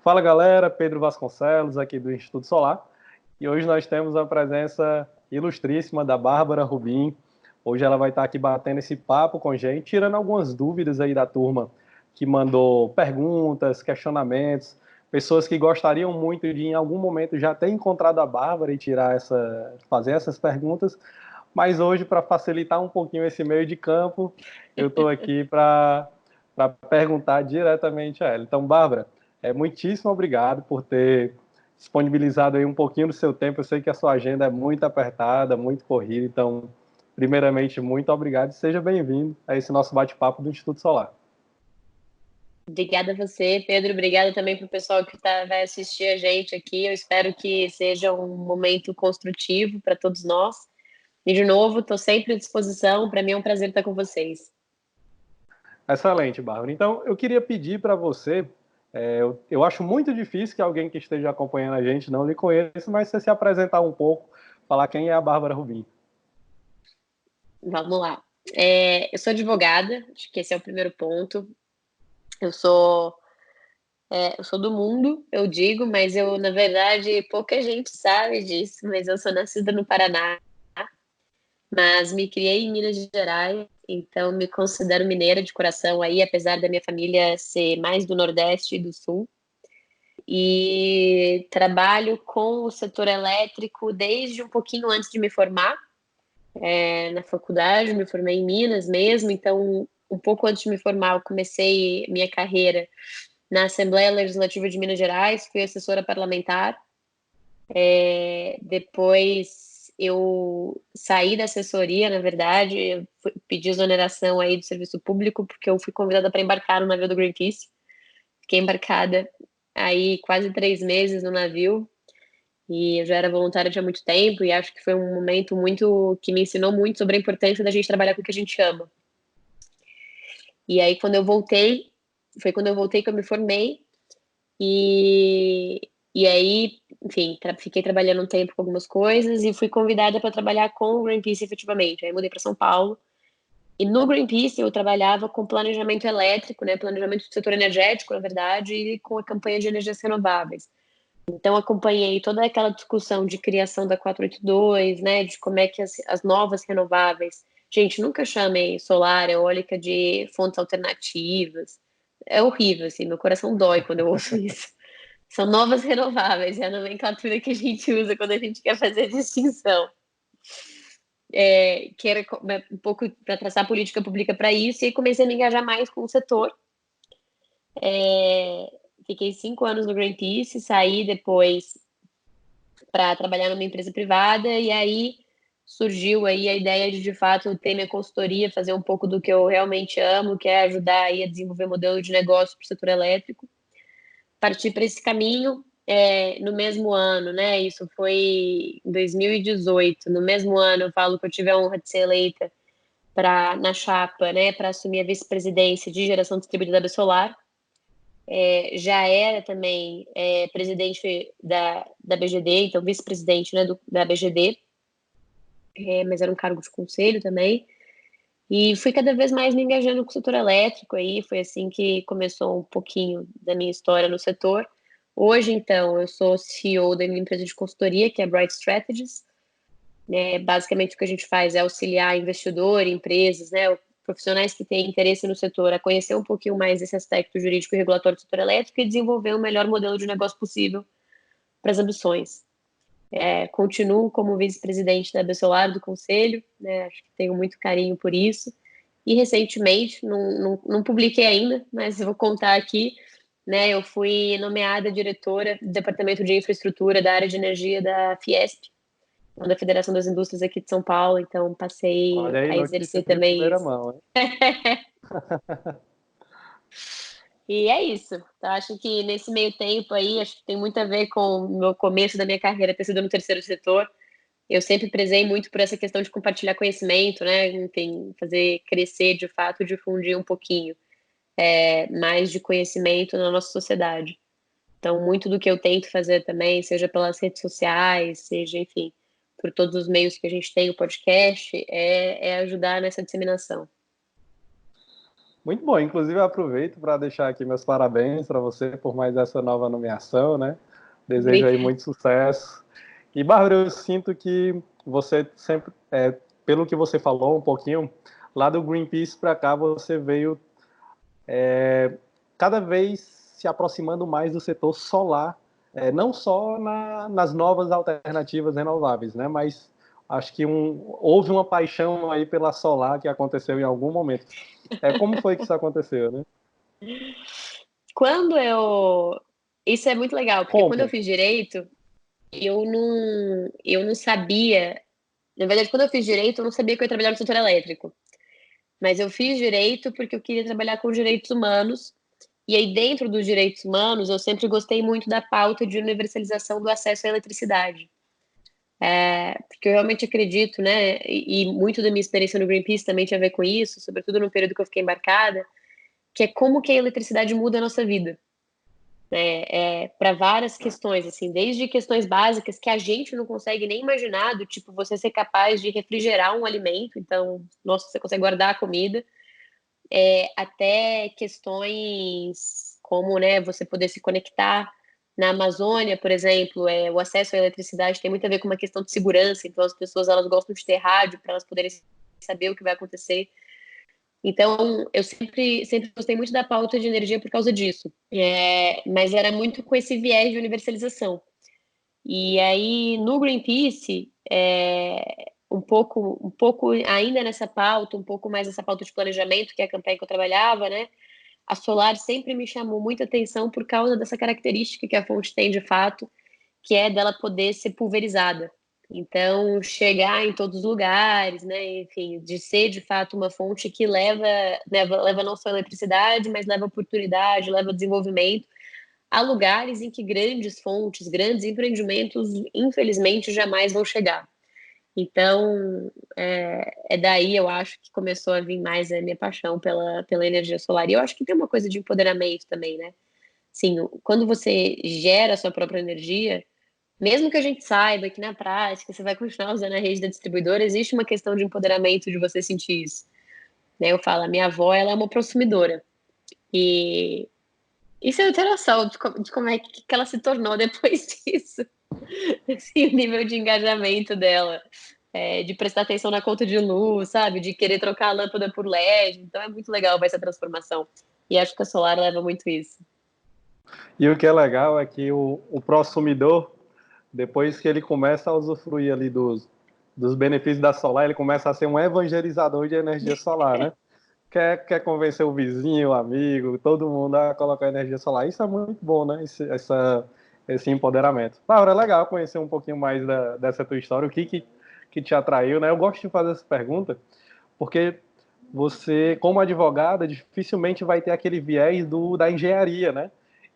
Fala galera, Pedro Vasconcelos aqui do Instituto Solar e hoje nós temos a presença ilustríssima da Bárbara Rubim. Hoje ela vai estar aqui batendo esse papo com a gente, tirando algumas dúvidas aí da turma que mandou perguntas, questionamentos, pessoas que gostariam muito de em algum momento já ter encontrado a Bárbara e fazer essas perguntas, mas hoje para facilitar um pouquinho esse meio de campo, eu estou aqui para perguntar diretamente a ela. Então, Bárbara, muitíssimo obrigado por ter disponibilizado aí um pouquinho do seu tempo. Eu sei que a sua agenda é muito apertada, muito corrida, então, primeiramente, muito obrigado e seja bem-vindo a esse nosso bate-papo do Instituto Solar. Obrigada a você, Pedro. Obrigada também para o pessoal que vai assistir a gente aqui. Eu espero que seja um momento construtivo para todos nós. E, de novo, estou sempre à disposição. Para mim é um prazer estar com vocês. Excelente, Bárbara. Então, eu queria pedir para você, eu acho muito difícil que alguém que esteja acompanhando a gente não lhe conheça, mas você se apresentar um pouco, falar quem é a Bárbara Rubim. Vamos lá. Eu sou advogada, acho que esse é o primeiro ponto. Eu sou do mundo, eu digo, mas na verdade, pouca gente sabe disso, mas eu sou nascida no Paraná, mas me criei em Minas Gerais, então me considero mineira de coração aí, apesar da minha família ser mais do Nordeste e do Sul. E trabalho com o setor elétrico desde um pouquinho antes de me formar, na faculdade, me formei em Minas mesmo, então um pouco antes de me formar eu comecei minha carreira na Assembleia Legislativa de Minas Gerais, fui assessora parlamentar. Depois eu saí da assessoria, na verdade, eu pedi exoneração aí do serviço público, porque eu fui convidada para embarcar no navio do Greenpeace. Fiquei embarcada aí quase 3 meses no navio, e eu já era voluntária há muito tempo, e acho que foi um momento que me ensinou muito sobre a importância da gente trabalhar com o que a gente ama. E aí, foi quando eu voltei que eu me formei, e aí, enfim, fiquei trabalhando um tempo com algumas coisas e fui convidada para trabalhar com o Greenpeace efetivamente. Aí mudei para São Paulo. E no Greenpeace eu trabalhava com planejamento elétrico, né, planejamento do setor energético, na verdade, e com a campanha de energias renováveis. Então acompanhei toda aquela discussão de criação da 482, né, de como é que as novas renováveis, gente, nunca chamem solar, eólica de fontes alternativas. É horrível, assim, meu coração dói quando eu ouço isso. São novas renováveis, é a nomenclatura que a gente usa quando a gente quer fazer distinção. Que era um pouco para traçar política pública para isso, e comecei a me engajar mais com o setor. Fiquei 5 anos no Greenpeace, saí depois para trabalhar numa empresa privada, e aí surgiu aí a ideia de fato, ter minha consultoria, fazer um pouco do que eu realmente amo, que é ajudar aí a desenvolver modelo de negócio para o setor elétrico. Parti para esse caminho no mesmo ano, né? Isso foi em 2018. No mesmo ano, eu falo que eu tive a honra de ser eleita na chapa, né, para assumir a vice-presidência de geração distribuída da Solar. Já era também presidente da BGD, então vice-presidente, né, da BGD, mas era um cargo de conselho também. E fui cada vez mais me engajando com o setor elétrico aí, foi assim que começou um pouquinho da minha história no setor. Hoje, então, eu sou CEO da minha empresa de consultoria, que é a Bright Strategies. Basicamente, o que a gente faz é auxiliar investidor, empresas, né, profissionais que têm interesse no setor, a conhecer um pouquinho mais esse aspecto jurídico e regulatório do setor elétrico e desenvolver o melhor modelo de negócio possível para as ambições. Continuo como vice-presidente da Solar, do conselho, né, acho que tenho muito carinho por isso. E recentemente, não publiquei ainda, mas eu vou contar aqui, né, eu fui nomeada diretora do Departamento de Infraestrutura da área de energia da Fiesp, da Federação das Indústrias aqui de São Paulo, então passei Olha aí, a notícia exercer de também primeira isso. mão, hein? E é isso. Então, acho que nesse meio tempo aí, acho que tem muito a ver com o meu começo da minha carreira ter sido no terceiro setor. Eu sempre prezei muito por essa questão de compartilhar conhecimento, né? Enfim, fazer crescer, de fato, difundir um pouquinho mais de conhecimento na nossa sociedade. Então, muito do que eu tento fazer também, seja pelas redes sociais, seja, enfim, por todos os meios que a gente tem, o podcast, é ajudar nessa disseminação. Muito bom. Inclusive, eu aproveito para deixar aqui meus parabéns para você por mais essa nova nomeação, né? Desejo aí Obrigada. muito sucesso. E, Bárbara, eu sinto que você sempre, pelo que você falou um pouquinho, lá do Greenpeace para cá, você veio cada vez se aproximando mais do setor solar, não só nas novas alternativas renováveis, né? Mas acho que houve uma paixão aí pela solar que aconteceu em algum momento. Como foi que isso aconteceu, né? Quando eu. Isso é muito legal, porque quando eu Conta. fiz direito, eu não sabia. Na verdade, quando eu fiz direito, eu não sabia que eu ia trabalhar no setor elétrico. Mas eu fiz direito porque eu queria trabalhar com direitos humanos. E aí, dentro dos direitos humanos, eu sempre gostei muito da pauta de universalização do acesso à eletricidade. Porque eu realmente acredito, né? E muito da minha experiência no Greenpeace também tinha a ver com isso, sobretudo no período que eu fiquei embarcada, que é como que a eletricidade muda a nossa vida. Para várias questões, assim, desde questões básicas que a gente não consegue nem imaginar, do tipo você ser capaz de refrigerar um alimento, então, nossa, você consegue guardar a comida, até questões como, né, você poder se conectar. Na Amazônia, por exemplo, o acesso à eletricidade tem muito a ver com uma questão de segurança, então as pessoas elas gostam de ter rádio para elas poderem saber o que vai acontecer. Então, eu sempre gostei muito da pauta de energia por causa disso. Mas era muito com esse viés de universalização. E aí, no Greenpeace, um pouco ainda nessa pauta, um pouco mais nessa pauta de planejamento, que é a campanha que eu trabalhava, né? A Solar sempre me chamou muita atenção por causa dessa característica que a fonte tem de fato, que é dela poder ser pulverizada. Então, chegar em todos os lugares, né? Enfim, de ser de fato uma fonte que leva não só eletricidade, mas leva oportunidade, leva desenvolvimento a lugares em que grandes fontes, grandes empreendimentos, infelizmente, jamais vão chegar. Então, daí eu acho que começou a vir mais a minha paixão pela energia solar. E eu acho que tem uma coisa de empoderamento também, né? Sim, quando você gera a sua própria energia, mesmo que a gente saiba que na prática você vai continuar usando a rede da distribuidora, existe uma questão de empoderamento de você sentir isso. Né? Eu falo, a minha avó, ela é uma prosumidora. E isso é interação de como é que ela se tornou depois disso. Assim, o nível de engajamento dela, de prestar atenção na conta de luz, sabe? De querer trocar a lâmpada por LED. Então é muito legal ver essa transformação. E acho que a Solar leva muito isso. E o que é legal é que o prosumidor, depois que ele começa a usufruir ali dos benefícios da solar, ele começa a ser um evangelizador de energia solar, né? Quer convencer o vizinho, o amigo, todo mundo a colocar energia solar. Isso é muito bom, né? Esse empoderamento. Laura, é legal conhecer um pouquinho mais dessa tua história, o que te atraiu, né? Eu gosto de fazer essa pergunta, porque você, como advogada, dificilmente vai ter aquele viés da engenharia, né?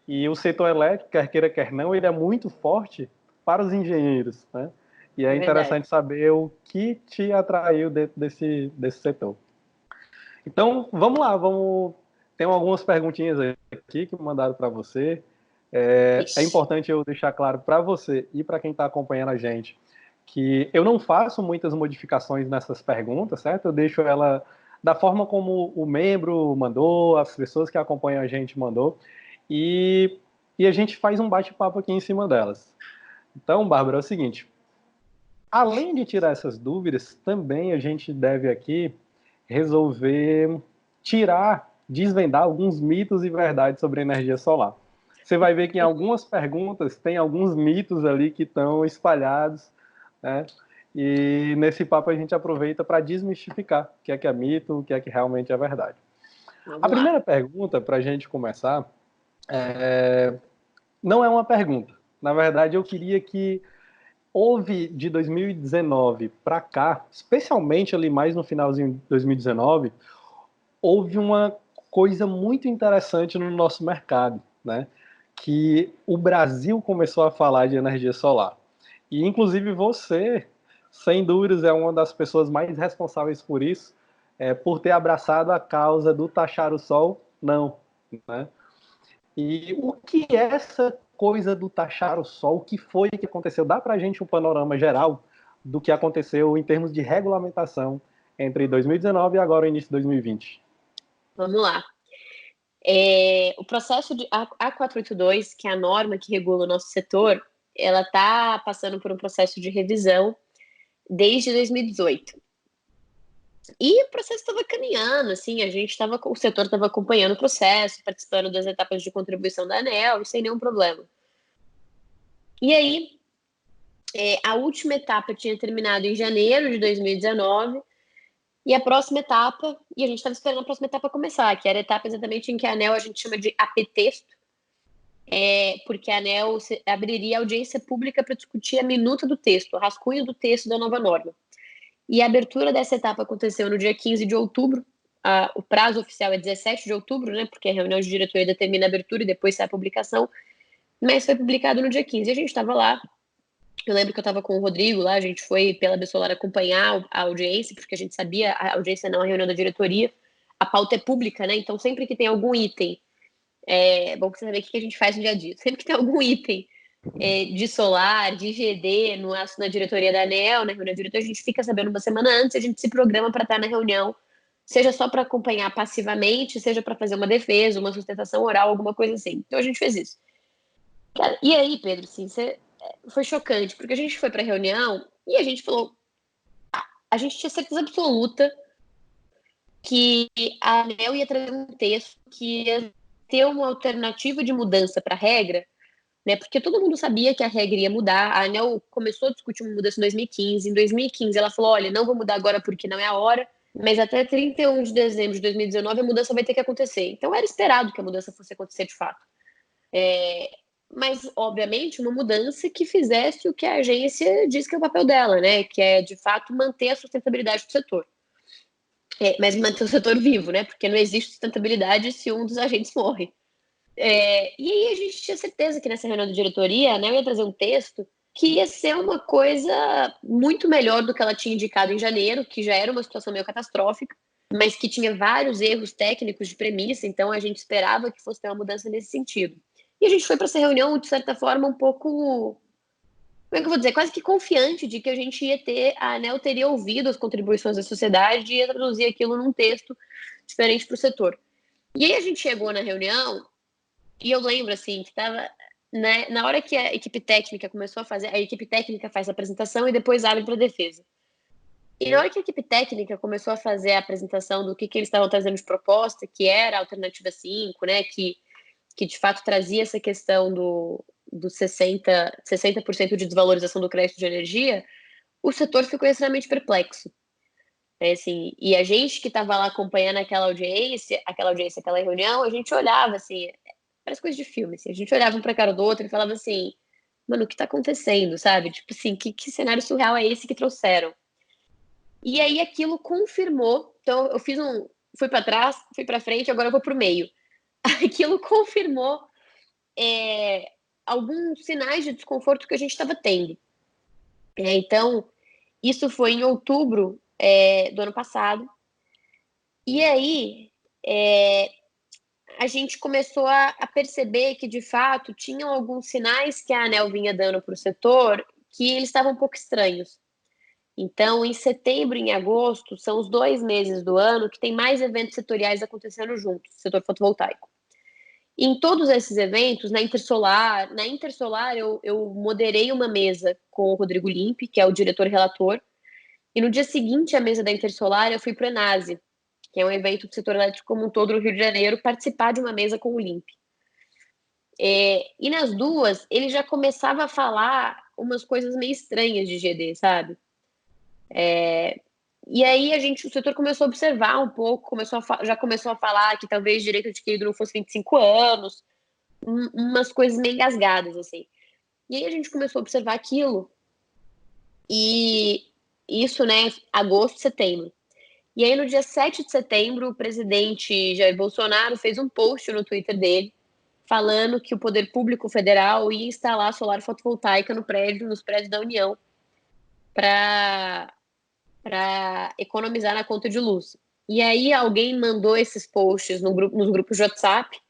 E o setor elétrico, quer queira, quer não, ele é muito forte para os engenheiros, né? E é É verdade. interessante saber o que te atraiu dentro desse setor. Então, vamos lá, tem algumas perguntinhas aqui que mandaram para você. É Ixi. importante eu deixar claro para você e para quem está acompanhando a gente que eu não faço muitas modificações nessas perguntas, certo? Eu deixo ela da forma como o membro mandou, as pessoas que acompanham a gente mandou, e a gente faz um bate-papo aqui em cima delas. Então, Bárbara, é o seguinte, além de tirar essas dúvidas, também a gente deve aqui resolver desvendar alguns mitos e verdades sobre energia solar. Você vai ver que em algumas perguntas tem alguns mitos ali que estão espalhados, né? E nesse papo a gente aproveita para desmistificar o que é mito, o que é que realmente é verdade. A Vamos lá. primeira pergunta, para a gente começar, não é uma pergunta. Na verdade, eu queria que houve de 2019 para cá, especialmente ali mais no finalzinho de 2019, houve uma coisa muito interessante no nosso mercado, né? Que o Brasil começou a falar de energia solar. E, inclusive, você, sem dúvidas, é uma das pessoas mais responsáveis por isso, por ter abraçado a causa do taxar o sol, não. Né? E o que é essa coisa do taxar o sol? O que foi que aconteceu? Dá para a gente um panorama geral do que aconteceu em termos de regulamentação entre 2019 e agora o início de 2020? Vamos lá. O processo de A482, que é a norma que regula o nosso setor, ela está passando por um processo de revisão desde 2018. E o processo estava caminhando, assim, o setor estava acompanhando o processo, participando das etapas de contribuição da ANEEL, sem nenhum problema. E aí, a última etapa tinha terminado em janeiro de 2019, e a próxima etapa, e a gente estava esperando a próxima etapa começar, que era a etapa exatamente em que a ANEEL a gente chama de AP-texto, porque a ANEEL abriria audiência pública para discutir a minuta do texto, o rascunho do texto da nova norma. E a abertura dessa etapa aconteceu no dia 15 de outubro. O prazo oficial é 17 de outubro, né? Porque a reunião de diretoria determina a abertura e depois sai a publicação. Mas foi publicado no dia 15. E a gente estava lá. Eu lembro que eu estava com o Rodrigo lá. A gente foi pela Bessolar acompanhar a audiência, porque a gente sabia, a audiência não, a reunião da diretoria. A pauta é pública, né? Então, sempre que tem algum item, bom você saber o que a gente faz no dia a dia. Sempre que tem algum item de solar, de GD, na diretoria da ANEEL, na reunião da diretoria, a gente fica sabendo uma semana antes, a gente se programa para estar na reunião, seja só para acompanhar passivamente, seja para fazer uma defesa, uma sustentação oral, alguma coisa assim. Então a gente fez isso. Cara, e aí, Pedro, assim, foi chocante, porque a gente foi para a reunião e a gente falou, a gente tinha certeza absoluta que a ANEEL ia trazer um texto que ia ter uma alternativa de mudança para a regra, né? Porque todo mundo sabia que a regra ia mudar. A ANEEL começou a discutir uma mudança em 2015. Em 2015, ela falou: olha, não vou mudar agora porque não é a hora, mas até 31 de dezembro de 2019 a mudança vai ter que acontecer. Então era esperado que a mudança fosse acontecer de fato. Mas, obviamente, uma mudança que fizesse o que a agência diz que é o papel dela, né? Que é, de fato, manter a sustentabilidade do setor. Mas manter o setor vivo, né? Porque não existe sustentabilidade se um dos agentes morre. E aí a gente tinha certeza que nessa reunião de diretoria, né, eu ia trazer um texto que ia ser uma coisa muito melhor do que ela tinha indicado em janeiro, que já era uma situação meio catastrófica, mas que tinha vários erros técnicos de premissa, então a gente esperava que fosse ter uma mudança nesse sentido. E a gente foi para essa reunião, de certa forma, um pouco, como é que eu vou dizer, quase que confiante de que a gente ia ter, a ANEEL teria ouvido as contribuições da sociedade e ia traduzir aquilo num texto diferente para o setor. E aí a gente chegou na reunião e eu lembro, assim, que estava, né, na hora que a equipe técnica começou a fazer, a equipe técnica faz a apresentação e depois abre para a defesa. E na hora que a equipe técnica começou a fazer a apresentação do que eles estavam trazendo de proposta, que era a alternativa 5, né, que de fato trazia essa questão do 60% de desvalorização do crédito de energia, o setor ficou extremamente perplexo. Assim, e a gente que estava lá acompanhando aquela reunião, a gente olhava assim, parece coisa de filme, assim, a gente olhava um pra cara do outro e falava assim, mano, o que tá acontecendo, sabe? Tipo assim, que cenário surreal é esse que trouxeram? E aí aquilo confirmou, então eu fui para trás, fui para frente, agora eu vou pro meio. Aquilo confirmou alguns sinais de desconforto que a gente estava tendo. Então, isso foi em outubro do ano passado. E aí, a gente começou a perceber que, de fato, tinham alguns sinais que a ANEEL vinha dando para o setor que eles estavam um pouco estranhos. Então, em setembro e em agosto, são os 2 meses do ano que tem mais eventos setoriais acontecendo juntos, setor fotovoltaico. Em todos esses eventos, na Intersolar eu moderei uma mesa com o Rodrigo Limpe, que é o diretor-relator, e no dia seguinte à mesa da Intersolar eu fui para o Enase, que é um evento do setor elétrico como um todo no Rio de Janeiro, participar de uma mesa com o Limpe. E nas duas, ele já começava a falar umas coisas meio estranhas de GD, sabe? E aí o setor começou a observar um pouco, já começou a falar que talvez direito adquirido não fosse 25 anos, umas coisas meio engasgadas, assim. E aí a gente começou a observar aquilo, e isso, né, agosto, setembro. E aí no dia 7 de setembro, o presidente Jair Bolsonaro fez um post no Twitter dele, falando que o Poder Público Federal ia instalar solar fotovoltaica nos prédios da União, para economizar na conta de luz. E aí alguém mandou esses posts nos grupos de WhatsApp.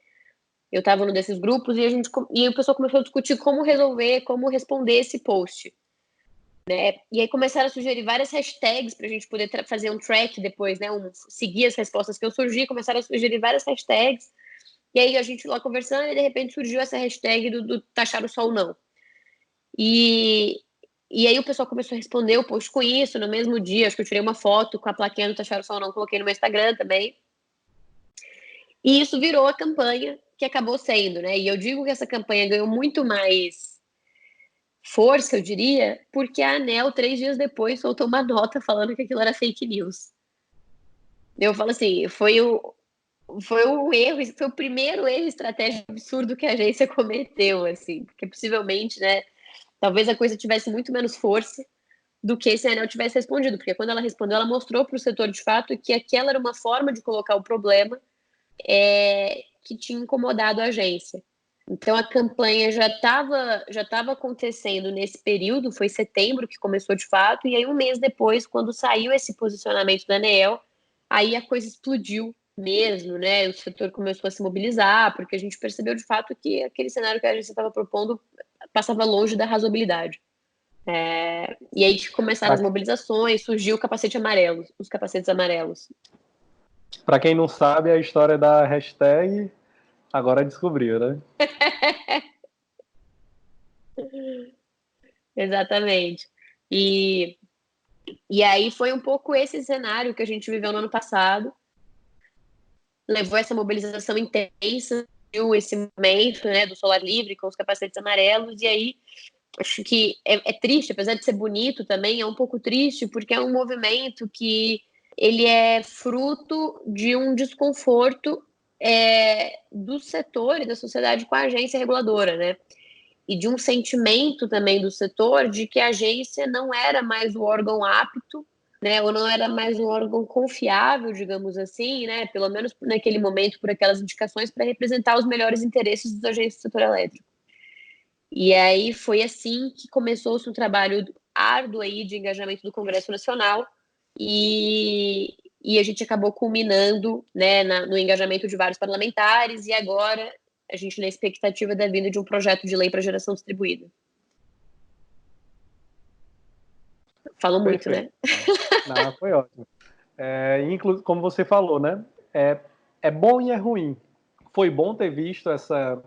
Eu estava num desses grupos e o pessoal começou a discutir como responder esse post. né? E aí começaram a sugerir várias hashtags para a gente poder fazer um track depois, né? Seguir as respostas que eu surgi, começaram a sugerir várias hashtags. E aí a gente lá conversando e de repente surgiu essa hashtag do taxar o sol não. E aí o pessoal começou a responder o post com isso no mesmo dia. Acho que eu tirei uma foto com a plaquinha do taxar o sol não, coloquei no meu Instagram também. E isso virou a campanha que acabou sendo, né? E eu digo que essa campanha ganhou muito mais força, eu diria, porque a ANEEL, 3 dias depois, soltou uma nota falando que aquilo era fake news. Eu falo assim, foi um erro, foi o primeiro erro estratégico absurdo que a agência cometeu, assim, porque possivelmente, né, talvez a coisa tivesse muito menos força do que se a ANEEL tivesse respondido, porque quando ela respondeu, ela mostrou para o setor de fato que aquela era uma forma de colocar o problema que tinha incomodado a agência. Então a campanha já estava acontecendo nesse período, foi setembro que começou de fato, e aí um mês depois, quando saiu esse posicionamento da ANEEL, aí a coisa explodiu mesmo, né? O setor começou a se mobilizar, porque a gente percebeu de fato que aquele cenário que a agência estava propondo passava longe da razoabilidade. E aí que começaram as mobilizações, surgiu o capacete amarelo, os capacetes amarelos. Para quem não sabe, a história da hashtag agora descobriu, né? Exatamente. E aí foi um pouco esse cenário que a gente viveu no ano passado, levou essa mobilização intensa, esse momento, né, do Solar Livre com os capacetes amarelos, e aí acho que é triste, apesar de ser bonito também, é um pouco triste, porque é um movimento que ele é fruto de um desconforto do setor e da sociedade com a agência reguladora, né? E de um sentimento também do setor de que a agência não era mais o órgão apto, né, ou não era mais um órgão confiável, digamos assim, né, pelo menos naquele momento, por aquelas indicações, para representar os melhores interesses dos agentes do setor elétrico. E aí foi assim que começou-se um trabalho árduo aí de engajamento do Congresso Nacional e a gente acabou culminando, né, no engajamento de vários parlamentares e agora a gente na expectativa da vinda de um projeto de lei para geração distribuída. Falou muito, Perfeito. né? Não, foi ótimo. Como você falou, né? É bom e é ruim. Foi bom ter visto essa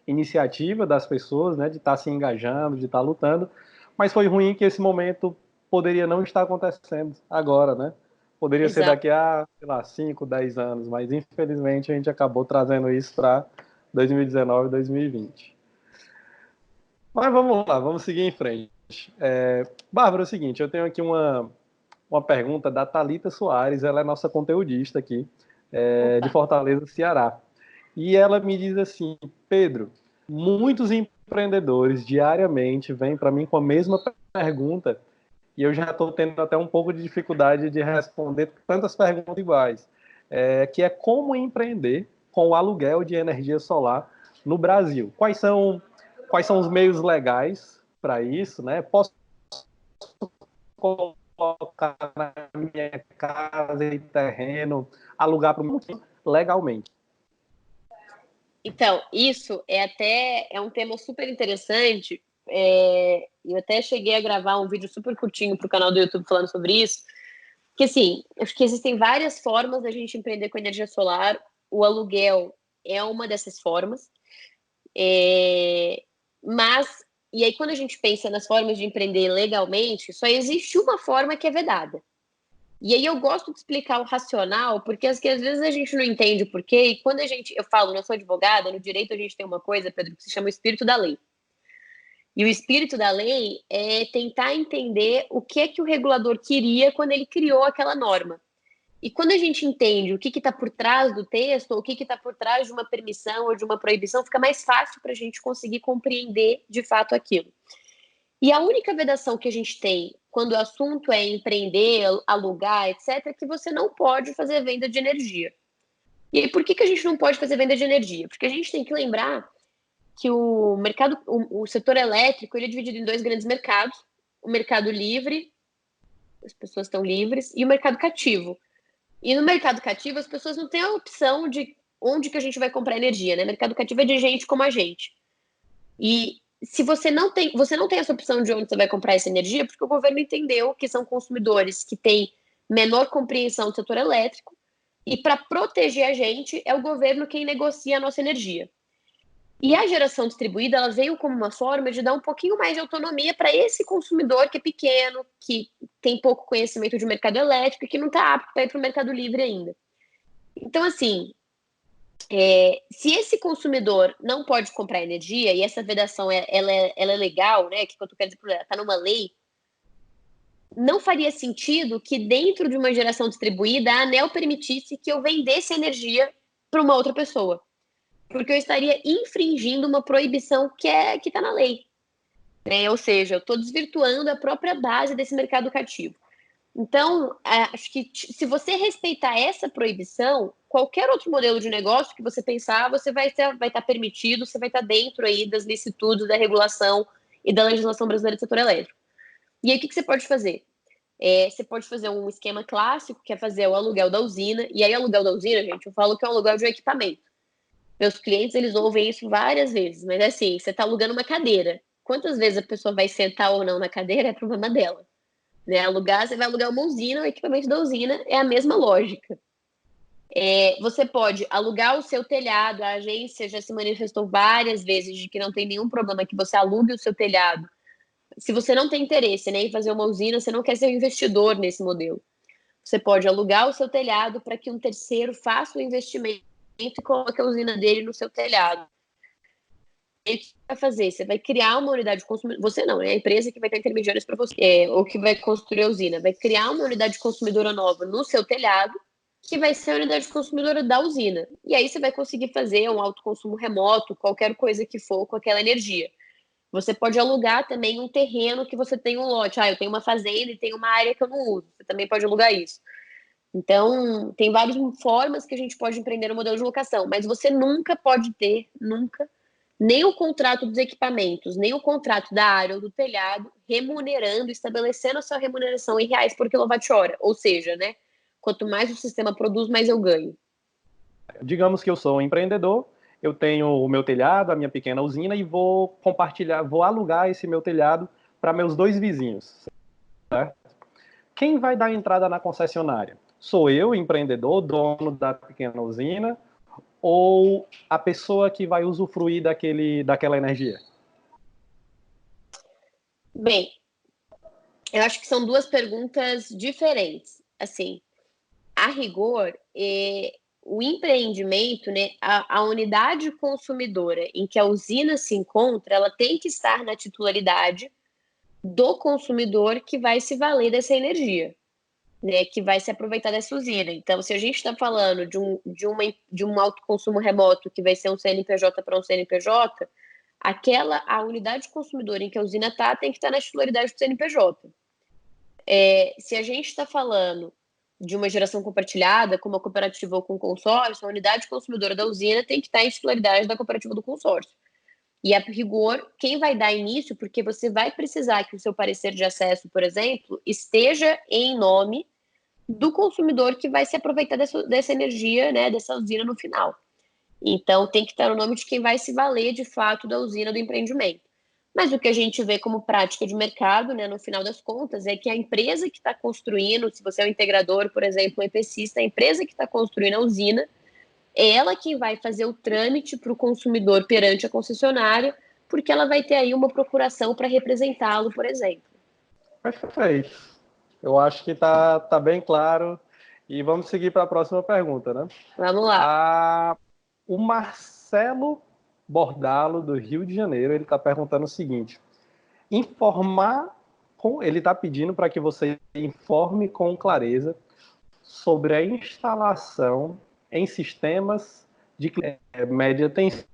iniciativa das pessoas, né, de estar se engajando, de estar lutando, mas foi ruim que esse momento poderia não estar acontecendo agora, né? Poderia ser Exato. daqui a, sei lá, 5, 10 anos, mas infelizmente a gente acabou trazendo isso para 2019 e 2020. Mas vamos lá, vamos seguir em frente. Bárbara, é o seguinte, eu tenho aqui uma pergunta da Thalita Soares, ela é nossa conteudista aqui, de Fortaleza, Ceará. E ela me diz assim, Pedro, muitos empreendedores diariamente vêm para mim com a mesma pergunta e eu já estou tendo até um pouco de dificuldade de responder tantas perguntas iguais, que é como empreender com o aluguel de energia solar no Brasil. Quais são os meios legais para isso, né? Posso colocar na minha casa e terreno, alugar para o mundo legalmente? Então, isso é um tema super interessante. Eu até cheguei a gravar um vídeo super curtinho para o canal do YouTube falando sobre isso. Que assim, acho que existem várias formas da gente empreender com energia solar. O aluguel é uma dessas formas. Mas, e aí quando a gente pensa nas formas de empreender legalmente, só existe uma forma que é vedada. E aí eu gosto de explicar o racional, porque às vezes a gente não entende o porquê, e quando eu falo, eu sou advogada, no direito a gente tem uma coisa, Pedro, que se chama o espírito da lei. E o espírito da lei é tentar entender o que é que o regulador queria quando ele criou aquela norma. E quando a gente entende o que está por trás do texto, ou o que está por trás de uma permissão ou de uma proibição, fica mais fácil para a gente conseguir compreender de fato aquilo. E a única vedação que a gente tem quando o assunto é empreender, alugar, etc., é que você não pode fazer venda de energia. E aí, por que a gente não pode fazer venda de energia? Porque a gente tem que lembrar que o mercado, o setor elétrico, ele é dividido em 2 grandes mercados: o mercado livre, as pessoas estão livres, e o mercado cativo. E no mercado cativo, as pessoas não têm a opção de onde que a gente vai comprar energia, né? O mercado cativo é de gente como a gente. E se você não tem essa opção de onde você vai comprar essa energia, porque o governo entendeu que são consumidores que têm menor compreensão do setor elétrico, e para proteger a gente, é o governo quem negocia a nossa energia. E a geração distribuída, ela veio como uma forma de dar um pouquinho mais de autonomia para esse consumidor que é pequeno, que tem pouco conhecimento de mercado elétrico e que não está apto para ir para o mercado livre ainda. Então, assim, se esse consumidor não pode comprar energia, e essa vedação ela é legal, né? Que quando eu quero dizer, está numa lei, não faria sentido que dentro de uma geração distribuída a ANEEL permitisse que eu vendesse energia para uma outra pessoa, porque eu estaria infringindo uma proibição que está na lei, né? Ou seja, eu estou desvirtuando a própria base desse mercado cativo. Então, acho que se você respeitar essa proibição, qualquer outro modelo de negócio que você pensar, você vai estar permitido, você vai estar dentro aí das licitudes, da regulação e da legislação brasileira do setor elétrico. E aí, o que você pode fazer? Você pode fazer um esquema clássico, que é fazer o aluguel da usina. E aí, aluguel da usina, gente, eu falo que é um aluguel de um equipamento. Meus clientes, eles ouvem isso várias vezes, mas assim, você está alugando uma cadeira. Quantas vezes a pessoa vai sentar ou não na cadeira é problema dela. Né? Você vai alugar uma usina, o equipamento da usina é a mesma lógica. Você pode alugar o seu telhado, a agência já se manifestou várias vezes de que não tem nenhum problema que você alugue o seu telhado. Se você não tem interesse, né, em fazer uma usina, você não quer ser um investidor nesse modelo. Você pode alugar o seu telhado para que um terceiro faça o investimento e coloque a usina dele no seu telhado. E o que você vai fazer? Você vai criar uma unidade consumidora. Você não, é a empresa que vai ter intermediários para você, ou que vai construir a usina. Vai criar uma unidade consumidora nova no seu telhado, que vai ser a unidade consumidora da usina. E aí você vai conseguir fazer um autoconsumo remoto, qualquer coisa que for com aquela energia. Você pode alugar também um terreno que você tem um lote. Eu tenho uma fazenda e tenho uma área que eu não uso. Você também pode alugar isso. Então, tem várias formas que a gente pode empreender no modelo de locação, mas você nunca pode ter, nunca, nem o contrato dos equipamentos, nem o contrato da área ou do telhado remunerando, estabelecendo a sua remuneração em reais por quilowatt-hora. Ou seja, né, quanto mais o sistema produz, mais eu ganho. Digamos que eu sou um empreendedor, eu tenho o meu telhado, a minha pequena usina, e vou compartilhar, vou alugar esse meu telhado para meus 2 vizinhos. Certo? Quem vai dar entrada na concessionária? Sou eu, empreendedor, dono da pequena usina, ou a pessoa que vai usufruir daquela energia? Bem, eu acho que são duas perguntas diferentes. Assim, a rigor, o empreendimento, né, a unidade consumidora em que a usina se encontra, ela tem que estar na titularidade do consumidor que vai se valer dessa energia, né, que vai se aproveitar dessa usina. Então, se a gente está falando de um autoconsumo remoto que vai ser um CNPJ para um CNPJ, a unidade consumidora em que a usina está tem que estar na titularidade do CNPJ. Se a gente está falando de uma geração compartilhada, com uma cooperativa ou com um consórcio, a unidade consumidora da usina tem que estar em titularidade da cooperativa do consórcio. E, a rigor, quem vai dar início, porque você vai precisar que o seu parecer de acesso, por exemplo, esteja em nome do consumidor que vai se aproveitar dessa energia, né, dessa usina no final. Então, tem que estar no nome de quem vai se valer, de fato, da usina do empreendimento. Mas o que a gente vê como prática de mercado, né, no final das contas, é que a empresa que está construindo, se você é um integrador, por exemplo, um EPCista, a empresa que está construindo a usina, é ela quem vai fazer o trâmite para o consumidor perante a concessionária, porque ela vai ter aí uma procuração para representá-lo, por exemplo. Perfeito. Eu acho que tá bem claro. E vamos seguir para a próxima pergunta, né? Vamos lá. O Marcelo Bordalo, do Rio de Janeiro, ele está perguntando o seguinte: ele está pedindo para que você informe com clareza sobre a instalação em sistemas de média tensão,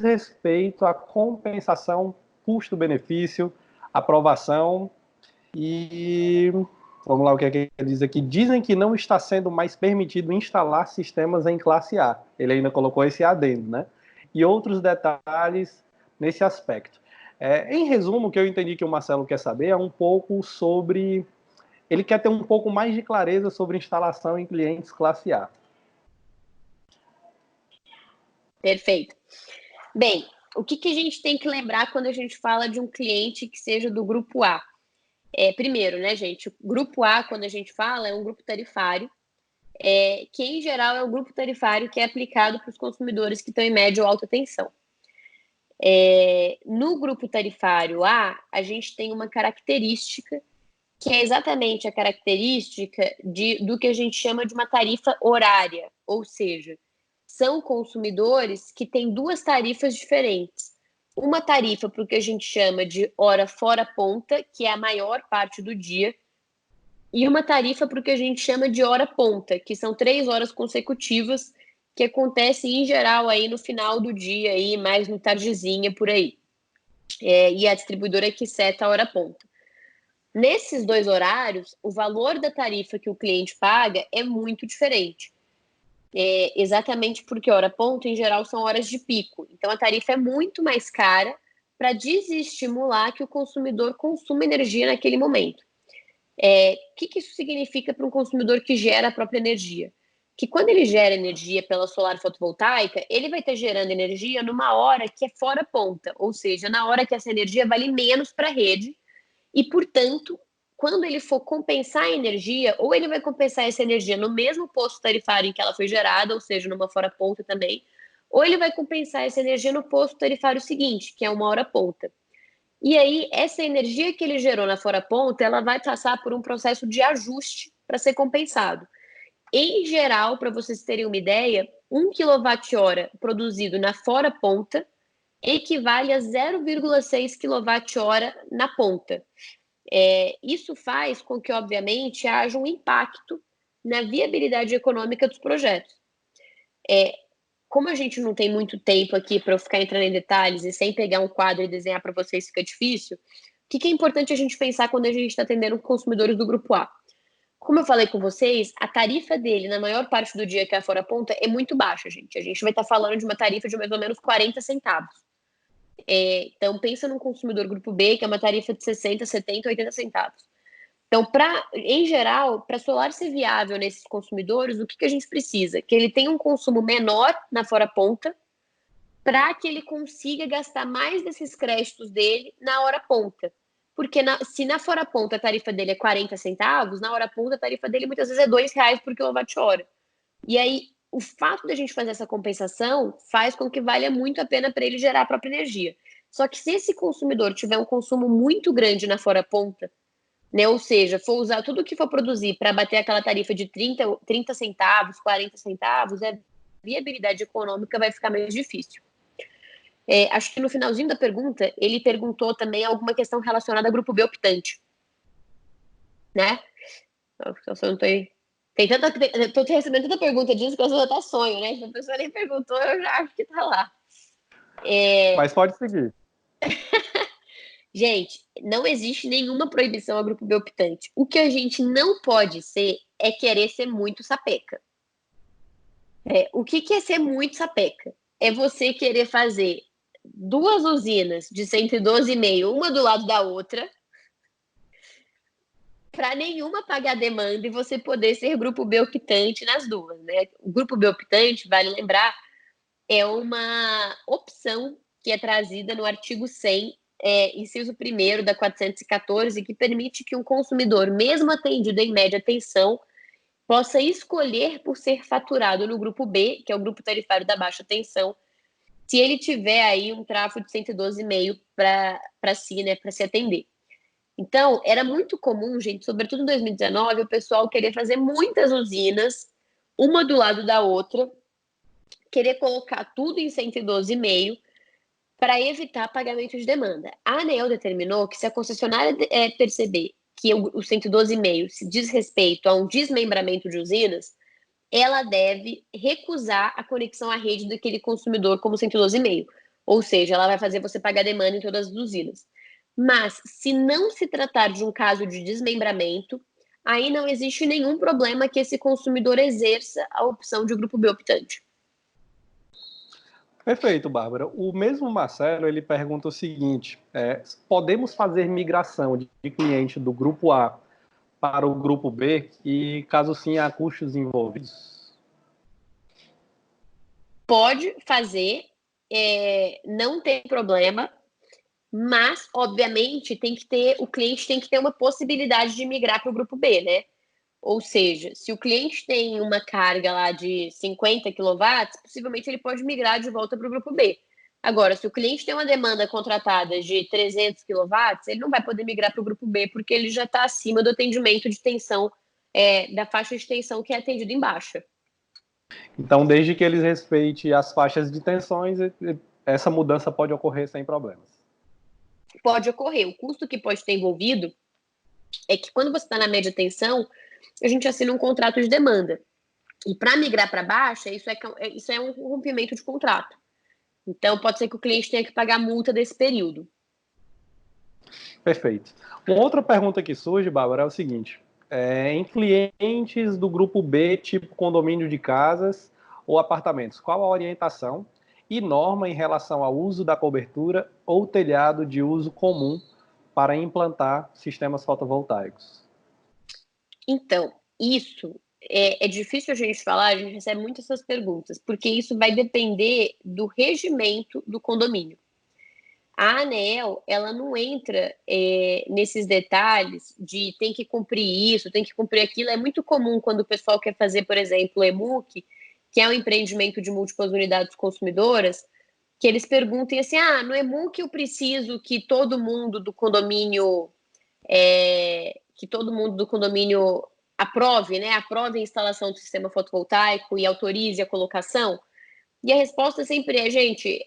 respeito à compensação, custo-benefício, aprovação e vamos lá, o que é que ele diz aqui? Dizem que não está sendo mais permitido instalar sistemas em classe A. Ele ainda colocou esse adendo, né? E outros detalhes nesse aspecto. Em resumo, o que eu entendi que o Marcelo quer saber é um pouco sobre... Ele quer ter um pouco mais de clareza sobre instalação em clientes classe A. Perfeito. Bem, o que a gente tem que lembrar quando a gente fala de um cliente que seja do grupo A? Primeiro, né, gente, o grupo A, quando a gente fala, é um grupo tarifário, que em geral é um grupo tarifário que é aplicado para os consumidores que estão em média ou alta tensão. No grupo tarifário A, a gente tem uma característica que é exatamente a característica do que a gente chama de uma tarifa horária, ou seja, são consumidores que têm duas tarifas diferentes. Uma tarifa para o que a gente chama de hora fora ponta, que é a maior parte do dia, e uma tarifa para o que a gente chama de hora ponta, que são 3 horas consecutivas, que acontecem em geral aí no final do dia, aí, mais no tardezinha por aí. E a distribuidora que seta a hora ponta. Nesses 2 horários, o valor da tarifa que o cliente paga é muito diferente. Exatamente porque hora ponta, em geral, são horas de pico. Então, a tarifa é muito mais cara para desestimular que o consumidor consuma energia naquele momento. O que isso significa para um consumidor que gera a própria energia? Que quando ele gera energia pela solar fotovoltaica, ele vai estar gerando energia numa hora que é fora ponta, ou seja, na hora que essa energia vale menos para a rede e, portanto, quando ele for compensar a energia, ou ele vai compensar essa energia no mesmo posto tarifário em que ela foi gerada, ou seja, numa fora ponta também, ou ele vai compensar essa energia no posto tarifário seguinte, que é uma hora ponta. E aí, essa energia que ele gerou na fora ponta, ela vai passar por um processo de ajuste para ser compensado. Em geral, para vocês terem uma ideia, 1 kWh produzido na fora ponta equivale a 0,6 kWh na ponta. Isso faz com que, obviamente, haja um impacto na viabilidade econômica dos projetos. Como a gente não tem muito tempo aqui para eu ficar entrando em detalhes e sem pegar um quadro e desenhar para vocês fica difícil, o que é importante a gente pensar quando a gente está atendendo consumidores do grupo A? Como eu falei com vocês, a tarifa dele, na maior parte do dia que é a fora ponta, é muito baixa, gente. A gente vai estar falando de uma tarifa de mais ou menos 40 centavos. Então, pensa num consumidor grupo B, que é uma tarifa de 60, 70, 80 centavos. Então, em geral, para solar ser viável nesses consumidores, o que a gente precisa? Que ele tenha um consumo menor na fora ponta, para que ele consiga gastar mais desses créditos dele na hora ponta. Porque se na fora ponta a tarifa dele é 40 centavos, na hora ponta a tarifa dele muitas vezes é R$2 por quilowatt-hora. E aí, o fato de a gente fazer essa compensação faz com que valha muito a pena para ele gerar a própria energia. Só que se esse consumidor tiver um consumo muito grande na fora ponta, né, ou seja, for usar tudo que for produzir para bater aquela tarifa de 30 centavos, 40 centavos, a viabilidade econômica vai ficar mais difícil. Acho que no finalzinho da pergunta, ele perguntou também alguma questão relacionada ao grupo B optante. Né? Eu não tô recebendo tanta pergunta disso que eu sou até sonho, né? Se a pessoa nem perguntou, eu já acho que tá lá. Mas pode seguir. Gente, não existe nenhuma proibição ao grupo B optante. O que a gente não pode ser é querer ser muito sapeca. O que é ser muito sapeca? É você querer fazer 2 usinas de 112,5, uma do lado da outra, para nenhuma pagar demanda e você poder ser grupo B optante nas duas, né? O grupo B optante, vale lembrar, é uma opção que é trazida no artigo 100, inciso 1º da 414, que permite que um consumidor, mesmo atendido em média tensão, possa escolher por ser faturado no grupo B, que é o grupo tarifário da baixa tensão, se ele tiver aí um tráfego de 112,5 para si, né, para se atender. Então, era muito comum, gente, sobretudo em 2019, o pessoal querer fazer muitas usinas, uma do lado da outra, querer colocar tudo em 112,5 para evitar pagamento de demanda. A ANEEL determinou que se a concessionária perceber que o 112,5 se diz respeito a um desmembramento de usinas, ela deve recusar a conexão à rede daquele consumidor como 112,5. Ou seja, ela vai fazer você pagar demanda em todas as usinas. Mas, se não se tratar de um caso de desmembramento, aí não existe nenhum problema que esse consumidor exerça a opção de grupo B optante. Perfeito, Bárbara. O mesmo Marcelo, ele pergunta o seguinte, podemos fazer migração de cliente do grupo A para o grupo B e, caso sim, há custos envolvidos? Pode fazer, não tem problema, mas, obviamente, o cliente tem que ter uma possibilidade de migrar para o grupo B, né? Ou seja, se o cliente tem uma carga lá de 50 quilowatts, possivelmente ele pode migrar de volta para o grupo B. Agora, se o cliente tem uma demanda contratada de 300 quilowatts, ele não vai poder migrar para o grupo B porque ele já está acima do atendimento de tensão, da faixa de tensão que é atendido em baixa. Então, desde que eles respeitem as faixas de tensões, essa mudança pode ocorrer sem problemas. Pode ocorrer. O custo que pode ter envolvido é que quando você está na média tensão, a gente assina um contrato de demanda. E para migrar para baixa, isso é um rompimento de contrato. Então, pode ser que o cliente tenha que pagar a multa desse período. Perfeito. Uma outra pergunta que surge, Bárbara, é o seguinte. Em clientes do grupo B, tipo condomínio de casas ou apartamentos, qual a orientação e norma em relação ao uso da cobertura ou telhado de uso comum para implantar sistemas fotovoltaicos? Então, isso é difícil a gente falar, a gente recebe muitas essas perguntas, porque isso vai depender do regimento do condomínio. A ANEEL, ela não entra nesses detalhes de tem que cumprir isso, tem que cumprir aquilo. É muito comum quando o pessoal quer fazer, por exemplo, o EMUC, que é um empreendimento de múltiplas unidades consumidoras, que eles perguntem assim, no EMUC eu preciso que todo mundo do condomínio aprove, né? Aprove a instalação do sistema fotovoltaico e autorize a colocação. E a resposta sempre é, gente,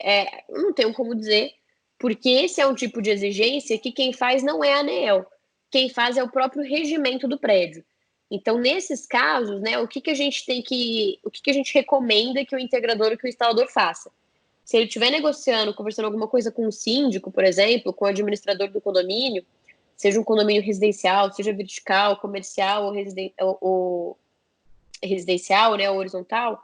não tenho como dizer, porque esse é um tipo de exigência que quem faz não é a ANEEL, quem faz é o próprio regimento do prédio. Então, nesses casos, né, o que a gente recomenda que o integrador ou que o instalador faça? Se ele estiver negociando, conversando alguma coisa com o síndico, por exemplo, com o administrador do condomínio, seja um condomínio residencial, seja vertical, comercial ou residencial, né, ou horizontal,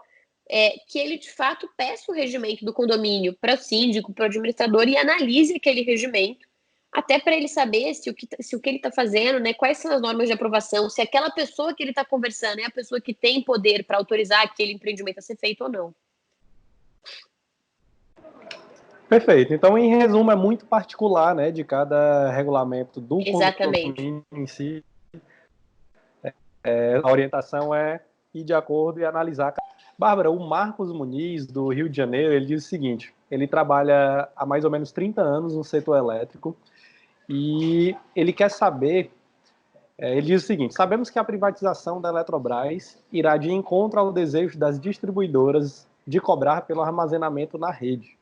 que ele de fato peça o regimento do condomínio para o síndico, para o administrador e analise aquele regimento, até para ele saber se o que ele está fazendo, né, quais são as normas de aprovação, se aquela pessoa que ele está conversando é a pessoa que tem poder para autorizar aquele empreendimento a ser feito ou não. Perfeito. Então, em resumo, é muito particular, né, de cada regulamento do Exatamente. condomínio em si. A orientação é ir de acordo e analisar. Bárbara, o Marcos Muniz, do Rio de Janeiro, ele diz o seguinte: ele trabalha há mais ou menos 30 anos no setor elétrico e ele quer saber. Ele diz o seguinte: sabemos que a privatização da Eletrobras irá de encontro ao desejo das distribuidoras de cobrar pelo armazenamento na rede.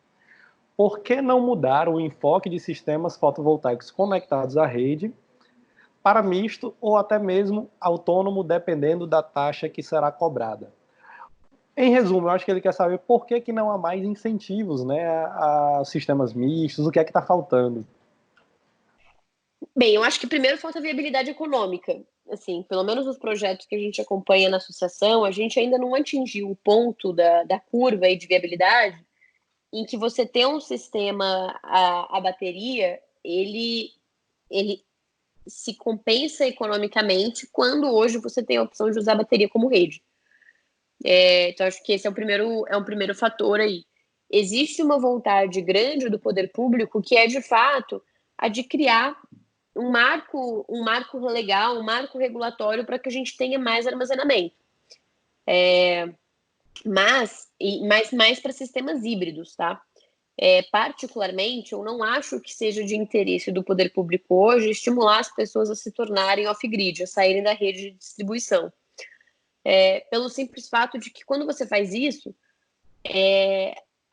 Por que não mudar o enfoque de sistemas fotovoltaicos conectados à rede para misto ou até mesmo autônomo, dependendo da taxa que será cobrada? Em resumo, eu acho que ele quer saber por que não há mais incentivos, né, a sistemas mistos, o que é que está faltando. Bem, eu acho que primeiro falta viabilidade econômica. Assim, pelo menos os projetos que a gente acompanha na associação, a gente ainda não atingiu o ponto da curva aí de viabilidade em que você tem um sistema a bateria, ele se compensa economicamente quando hoje você tem a opção de usar a bateria como rede. Então, acho que esse é um primeiro fator aí. Existe uma vontade grande do poder público que é, de fato, a de criar um marco legal, um marco regulatório para que a gente tenha mais armazenamento. Mas mais para sistemas híbridos, tá? Particularmente, eu não acho que seja de interesse do poder público hoje estimular as pessoas a se tornarem off-grid, a saírem da rede de distribuição. Pelo simples fato de que quando você faz isso,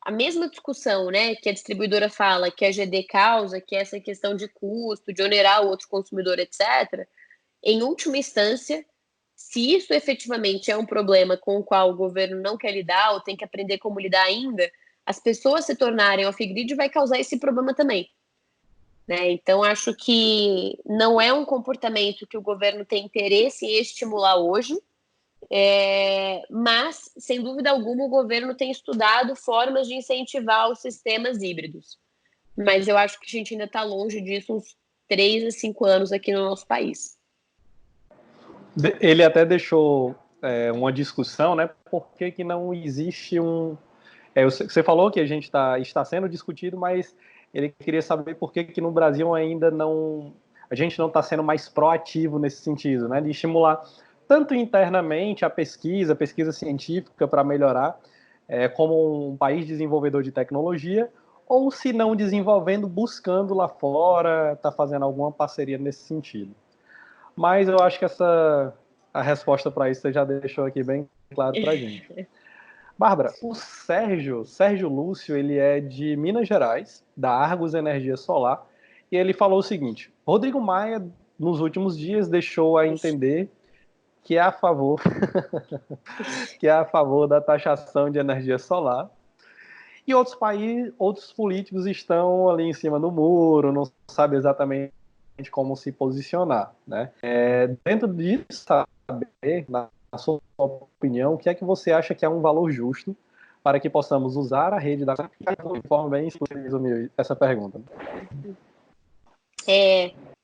a mesma discussão, né, que a distribuidora fala, que a GD causa, que é essa questão de custo, de onerar o outro consumidor, etc., em última instância, se isso efetivamente é um problema com o qual o governo não quer lidar ou tem que aprender como lidar ainda, as pessoas se tornarem off-grid vai causar esse problema também. Né? Então, acho que não é um comportamento que o governo tem interesse em estimular hoje, mas, sem dúvida alguma, o governo tem estudado formas de incentivar os sistemas híbridos. Mas eu acho que a gente ainda está longe disso uns 3 a 5 anos aqui no nosso país. Ele até deixou uma discussão, né? Por que não existe Você falou que a gente está sendo discutido, mas ele queria saber por que no Brasil ainda a gente não está sendo mais proativo nesse sentido, né? De estimular tanto internamente a pesquisa científica para melhorar, como um país desenvolvedor de tecnologia, ou se não desenvolvendo, buscando lá fora, está fazendo alguma parceria nesse sentido. Mas eu acho que a resposta para isso você já deixou aqui bem claro para a gente. Bárbara, o Sérgio Lúcio, ele é de Minas Gerais, da Argos Energia Solar, e ele falou o seguinte: Rodrigo Maia, nos últimos dias, deixou a entender que é a favor que é a favor da taxação de energia solar. E outros políticos estão ali em cima do muro, não sabem exatamente como se posicionar, né? Dentro disso, saber, na sua opinião, o que é que você acha que é um valor justo para que possamos usar a rede da de forma bem resumir essa pergunta?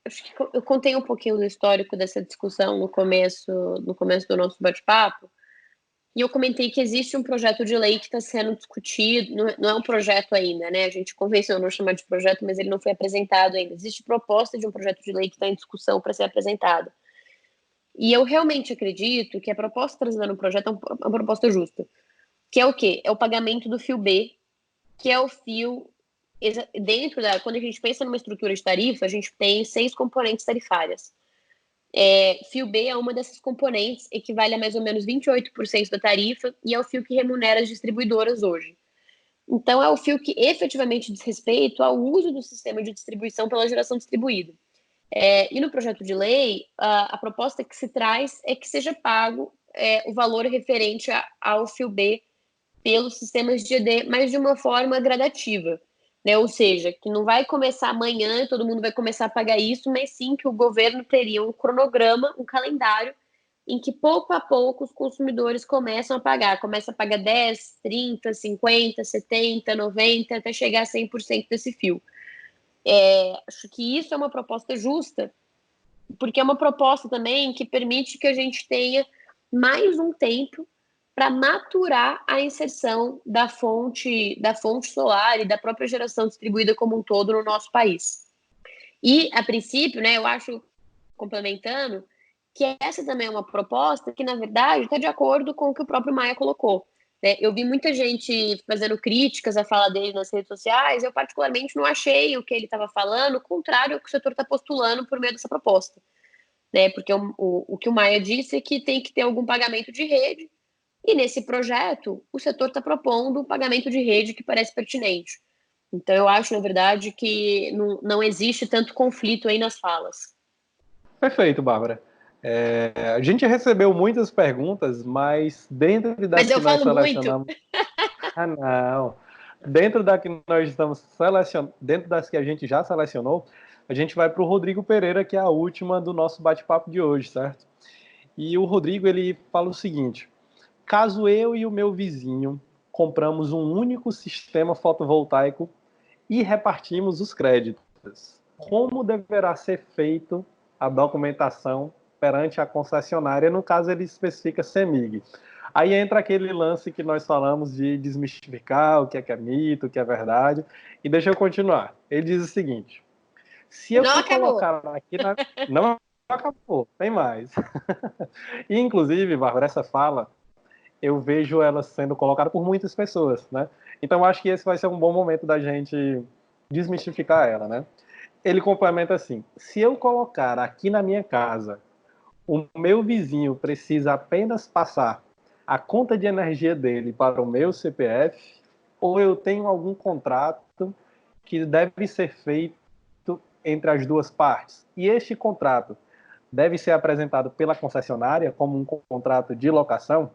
Acho que eu contei um pouquinho do histórico dessa discussão no começo do nosso bate-papo, e eu comentei que existe um projeto de lei que está sendo discutido, não é um projeto ainda, né? A gente convencionou chamar de projeto, mas ele não foi apresentado ainda. Existe proposta de um projeto de lei que está em discussão para ser apresentado. E eu realmente acredito que a proposta trazida no projeto é uma proposta justa. Que é o quê? É o pagamento do fio B, que é o fio quando a gente pensa numa estrutura de tarifa, a gente tem 6 componentes tarifárias. Fio B é uma dessas componentes, equivale a mais ou menos 28% da tarifa, e é o fio que remunera as distribuidoras hoje. Então, é o fio que efetivamente diz respeito ao uso do sistema de distribuição pela geração distribuída. E no projeto de lei, a proposta que se traz é que seja pago o valor referente ao fio B pelos sistemas de ED, mas de uma forma gradativa. Né? Ou seja, que não vai começar amanhã, todo mundo vai começar a pagar isso, mas sim que o governo teria um cronograma, um calendário, em que pouco a pouco os consumidores começam a pagar. Começa a pagar 10, 30, 50, 70, 90, até chegar a 100% desse fio. Acho que isso é uma proposta justa, porque é uma proposta também que permite que a gente tenha mais um tempo para maturar a inserção da fonte solar e da própria geração distribuída como um todo no nosso país. E, a princípio, né, eu acho, complementando, que essa também é uma proposta que, na verdade, está de acordo com o que o próprio Maia colocou. Né? Eu vi muita gente fazendo críticas à fala dele nas redes sociais, eu particularmente não achei o que ele estava falando contrário ao que o setor está postulando por meio dessa proposta. Né? Porque o que o Maia disse é que tem que ter algum pagamento de rede, e nesse projeto, o setor está propondo um pagamento de rede que parece pertinente. Então, eu acho, na verdade, que não existe tanto conflito aí nas falas. Perfeito, Bárbara. A gente recebeu muitas perguntas, mas dentro das Mas eu que nós falo muito. selecionamos... Ah, não. Dentro das que nós estamos selecionando, dentro das que a gente já selecionou, a gente vai para o Rodrigo Pereira, que é a última do nosso bate-papo de hoje, certo? E o Rodrigo, ele fala o seguinte: caso eu e o meu vizinho compramos um único sistema fotovoltaico e repartimos os créditos, como deverá ser feito a documentação perante a concessionária? No caso, ele especifica CEMIG. Aí entra aquele lance que nós falamos de desmistificar o que é mito, o que é verdade. E deixa eu continuar. Ele diz o seguinte: se eu Não acabou. colocar aqui na... Não acabou, tem mais. E, inclusive, Bárbara, essa fala, eu vejo ela sendo colocada por muitas pessoas, né? Então, acho que esse vai ser um bom momento da gente desmistificar ela, né? Ele complementa assim: se eu colocar aqui na minha casa, o meu vizinho precisa apenas passar a conta de energia dele para o meu CPF, ou eu tenho algum contrato que deve ser feito entre as duas partes. E este contrato deve ser apresentado pela concessionária como um contrato de locação?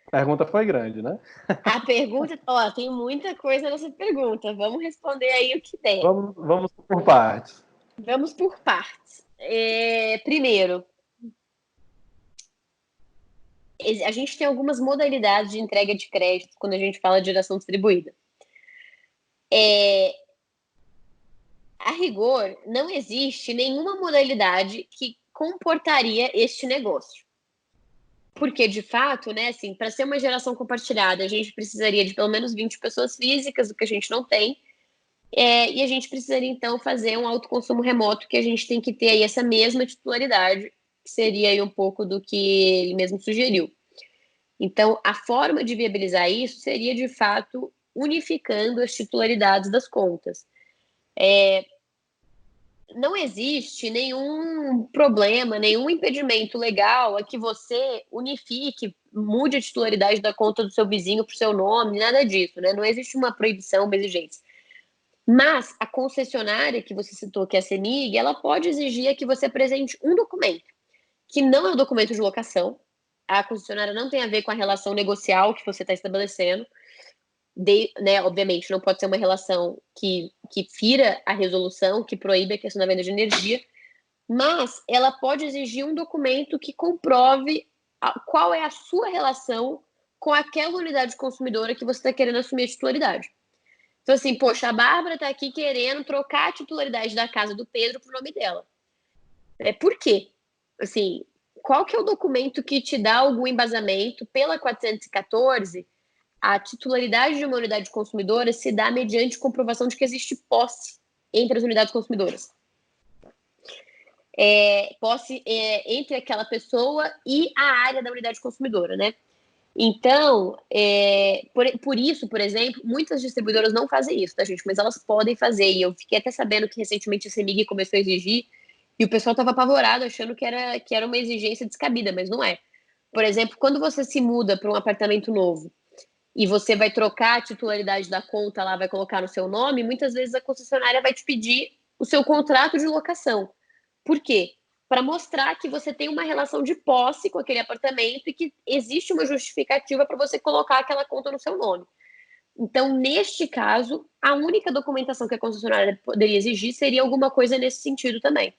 A pergunta foi grande, né? A pergunta, tem muita coisa nessa pergunta. Vamos responder aí o que der. Vamos por partes. Vamos por partes. Primeiro, a gente tem algumas modalidades de entrega de crédito quando a gente fala de geração distribuída. A rigor, não existe nenhuma modalidade que comportaria este negócio. Porque, de fato, né, assim, para ser uma geração compartilhada, a gente precisaria de pelo menos 20 pessoas físicas, o que a gente não tem. E a gente precisaria, então, fazer um autoconsumo remoto, que a gente tem que ter aí essa mesma titularidade, que seria aí um pouco do que ele mesmo sugeriu. Então, a forma de viabilizar isso seria, de fato, unificando as titularidades das contas. Não existe nenhum problema, nenhum impedimento legal a que você unifique, mude a titularidade da conta do seu vizinho para o seu nome, nada disso, né? Não existe uma proibição, uma exigência. Mas a concessionária que você citou, que é a CEMIG, ela pode exigir que você apresente um documento, que não é o documento de locação. A concessionária não tem a ver com a relação negocial que você está estabelecendo. Né, obviamente, não pode ser uma relação que fira a resolução, que proíbe a questão da venda de energia, mas ela pode exigir um documento que comprove qual é a sua relação com aquela unidade consumidora que você está querendo assumir a titularidade. Então, assim, poxa, a Bárbara está aqui querendo trocar a titularidade da casa do Pedro para o nome dela. Por quê? Assim, qual que é o documento que te dá algum embasamento? Pela 414, a titularidade de uma unidade consumidora se dá mediante comprovação de que existe posse entre as unidades consumidoras. Posse entre aquela pessoa e a área da unidade consumidora, né? Então, por isso, por exemplo, muitas distribuidoras não fazem isso, tá, gente? Mas elas podem fazer. E eu fiquei até sabendo que recentemente a CEMIG começou a exigir, e o pessoal estava apavorado, achando que era uma exigência descabida, mas não é. Por exemplo, quando você se muda para um apartamento novo e você vai trocar a titularidade da conta lá, vai colocar no seu nome, muitas vezes a concessionária vai te pedir o seu contrato de locação. Por quê? Para mostrar que você tem uma relação de posse com aquele apartamento e que existe uma justificativa para você colocar aquela conta no seu nome. Então, neste caso, a única documentação que a concessionária poderia exigir seria alguma coisa nesse sentido também.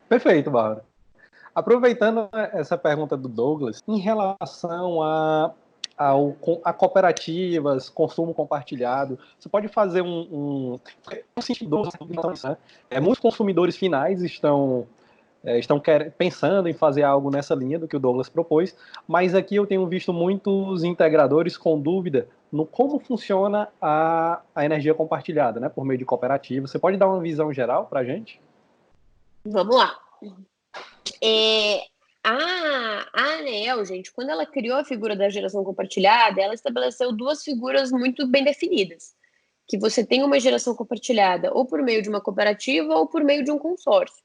Perfeito, Bárbara. Aproveitando essa pergunta do Douglas, em relação a cooperativas, consumo compartilhado, você pode fazer um sentido, né? Muitos consumidores finais estão pensando em fazer algo nessa linha do que o Douglas propôs, mas aqui eu tenho visto muitos integradores com dúvida no como funciona a energia compartilhada, né, por meio de cooperativa. Você pode dar uma visão geral para a gente? Vamos lá. A ANEEL, gente, quando ela criou a figura da geração compartilhada, ela estabeleceu duas figuras muito bem definidas. Que você tem uma geração compartilhada ou por meio de uma cooperativa ou por meio de um consórcio.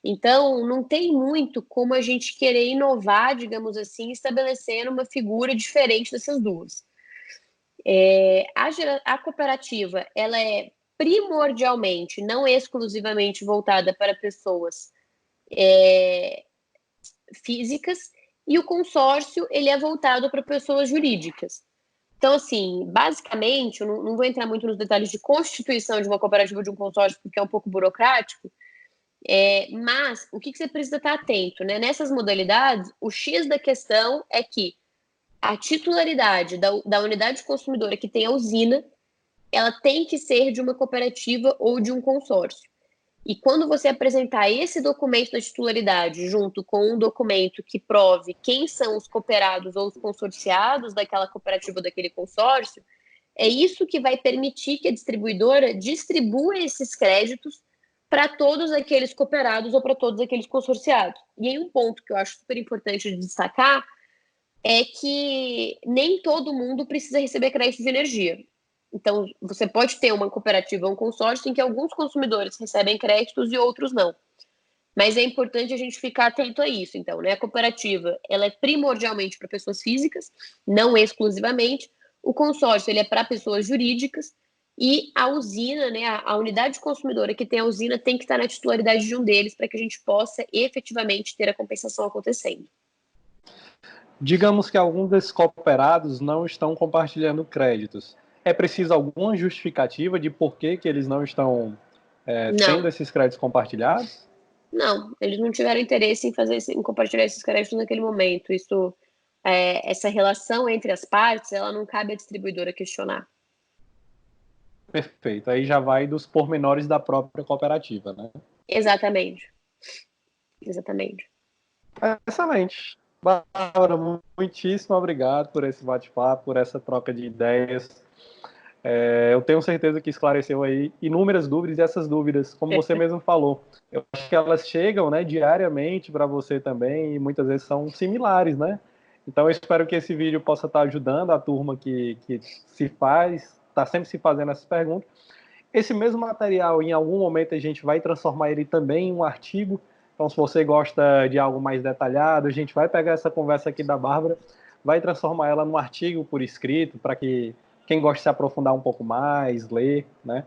Então, não tem muito como a gente querer inovar, digamos assim, estabelecendo uma figura diferente dessas duas. A cooperativa, ela é primordialmente, não exclusivamente voltada para pessoas físicas, e o consórcio, ele é voltado para pessoas jurídicas. Então, assim, basicamente, eu não vou entrar muito nos detalhes de constituição de uma cooperativa ou de um consórcio, porque é um pouco burocrático, mas o que você precisa estar atento, né? Nessas modalidades, o X da questão é que a titularidade da unidade consumidora que tem a usina, ela tem que ser de uma cooperativa ou de um consórcio. E quando você apresentar esse documento da titularidade junto com um documento que prove quem são os cooperados ou os consorciados daquela cooperativa ou daquele consórcio, é isso que vai permitir que a distribuidora distribua esses créditos para todos aqueles cooperados ou para todos aqueles consorciados. E aí um ponto que eu acho super importante de destacar é que nem todo mundo precisa receber crédito de energia. Então, você pode ter uma cooperativa ou um consórcio em que alguns consumidores recebem créditos e outros não. Mas é importante a gente ficar atento a isso. Então, né? A cooperativa, ela é primordialmente para pessoas físicas, não exclusivamente. O consórcio, ele é para pessoas jurídicas. E a usina, né? A unidade consumidora que tem a usina tem que estar na titularidade de um deles para que a gente possa efetivamente ter a compensação acontecendo. Digamos que alguns desses cooperados não estão compartilhando créditos. É preciso alguma justificativa de por que eles não estão tendo esses créditos compartilhados? Não, eles não tiveram interesse em compartilhar esses créditos naquele momento. Essa relação entre as partes, ela não cabe à distribuidora questionar. Perfeito. Aí já vai dos pormenores da própria cooperativa, né? Exatamente. Exatamente. Excelente. Bárbara, muitíssimo obrigado por esse bate-papo, por essa troca de ideias. Eu tenho certeza que esclareceu aí inúmeras dúvidas, e essas dúvidas, como você mesmo falou, eu acho que elas chegam, né, diariamente para você também, e muitas vezes são similares, né? Então eu espero que esse vídeo possa estar ajudando a turma que se faz, está sempre se fazendo essas perguntas. Esse mesmo material, em algum momento, a gente vai transformar ele também em um artigo. Então, se você gosta de algo mais detalhado, a gente vai pegar essa conversa aqui da Bárbara, vai transformar ela num artigo por escrito, para que quem gosta de se aprofundar um pouco mais, ler, né?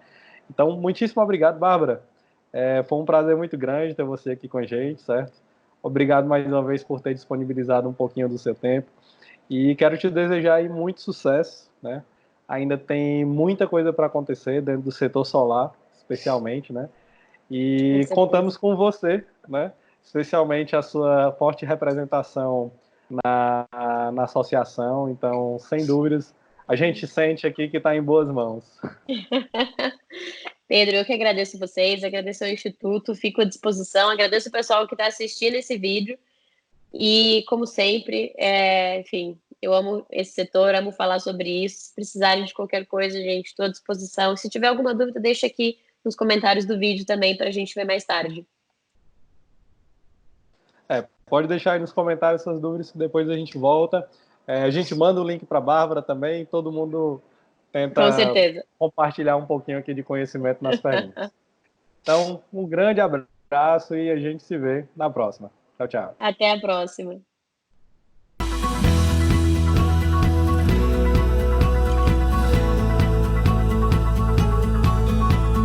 Então, muitíssimo obrigado, Bárbara. Foi um prazer muito grande ter você aqui com a gente, certo? Obrigado mais uma vez por ter disponibilizado um pouquinho do seu tempo. E quero te desejar aí muito sucesso, né? Ainda tem muita coisa para acontecer dentro do setor solar, especialmente, né? Com E certeza. contamos com você, né? Especialmente a sua forte representação na associação. Então, sem dúvidas, a gente sente aqui que está em boas mãos. Pedro, eu que agradeço vocês, agradeço ao Instituto, fico à disposição, agradeço o pessoal que está assistindo esse vídeo e, como sempre, enfim, eu amo esse setor, amo falar sobre isso. Se precisarem de qualquer coisa, gente, estou à disposição. Se tiver alguma dúvida, deixa aqui nos comentários do vídeo também para a gente ver mais tarde. Pode deixar aí nos comentários suas dúvidas, que depois a gente volta. A gente manda o link para a Bárbara também, todo mundo Com tenta certeza. compartilhar um pouquinho aqui de conhecimento nas perguntas. Então, um grande abraço e a gente se vê na próxima. Tchau, tchau. Até a próxima.